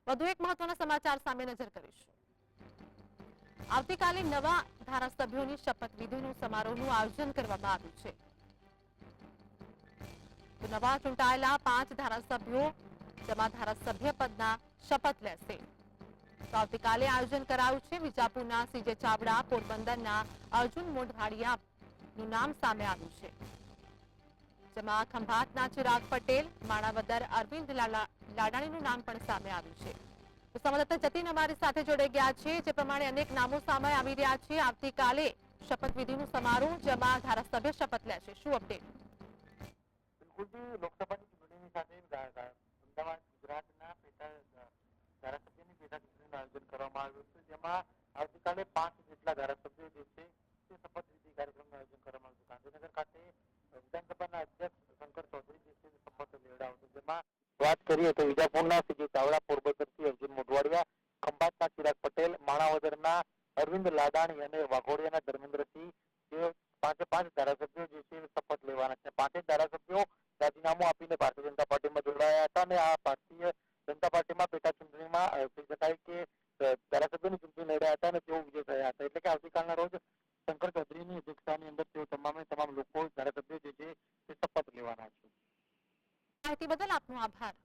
વધુ એક મહત્વના સમાચાર સામે નજર કરીશું। આવતીકાલે નવા ધારાસભ્યોની શપથવિધિનું સમારોહનું આયોજન કરવામાં આવ્યું છે। તો નવા ચૂંટાયેલા 5 ધારાસભ્યો જેમાં ધારાસભ્ય પદના શપથ લેશે। તો આવતીકાલે આયોજન કરાયું છે। વિજાપુરના સીજે ચાવડા, પોરબંદરના અર્જુન મોઢવાડિયાનું નામ સામે આવ્યું છે, જેમાં ખંભાતના ચિરાગ પટેલ, માણાવદર અરવિંદ લાડાણીનું નામ પણ સામે આવ્યું છે। તો સંવાદદાતા જતીન અમારી સાથે જોડાઈ ગયા છે, જે પ્રમાણે અનેક નામો સામે આવી રહ્યા છે। આવતીકાલે શપથવિધિનું સમારોહ જેમાં ધારાસભ્ય શપથ લેશે, શું અપડેટ? બિલકુલ જી, લોકસભાની ચૂંટણીની સાથે અમદાવાદ ગુજરાતના ધારાસભ્યની પેટા ચૂંટણીનું આયોજન કરવામાં આવ્યું છે, જેમાં આવતીકાલે 5 જેટલા ધારાસભ્યો જે છે તે શપથવિધિ કાર્યક્રમનું આયોજન કરવામાં આવ્યું છે। ગાંધીનગર ખાતે વિધાનસભાના અધ્યક્ષ શંકર ચૌધરી જે છે શપથ લેવડાવશે। જેમાં વાત કરીએ તો વિજાપુરના સીજે ચાવડા, પોરબંદરથી અર્જુન મોઢવાડિયા, ખંભાતના ચિરાગ પટેલ, માણાવદરના અરવિંદ લાડાણી અને વાઘોડિયાના ધર્મેન્દ્રસિંહ જે 5 ધારાસભ્યો જે છે શપથ લેવાના છે। 5 ધારાસભ્યો રાજીનામું આપીને ભારતીય જનતા પાર્ટીમાં જોડાયા હતા અને આ ભારતીય જનતા પાર્ટીમાં પેટા ચૂંટણીમાં કહી શકાય કે ધારાસભ્યોની ચૂંટણી લડ્યા હતા અને તેઓ વિજય થયા હતા। એટલે કે આવતીકાલના રોજ શંકર ચૌધરીની અધ્યક્ષતાની અંદર તેઓ તમામ લોકો ધારાસભ્યો જે છે તે શપથ લેવાના છે। માહિતી બદલ આપનો આભાર।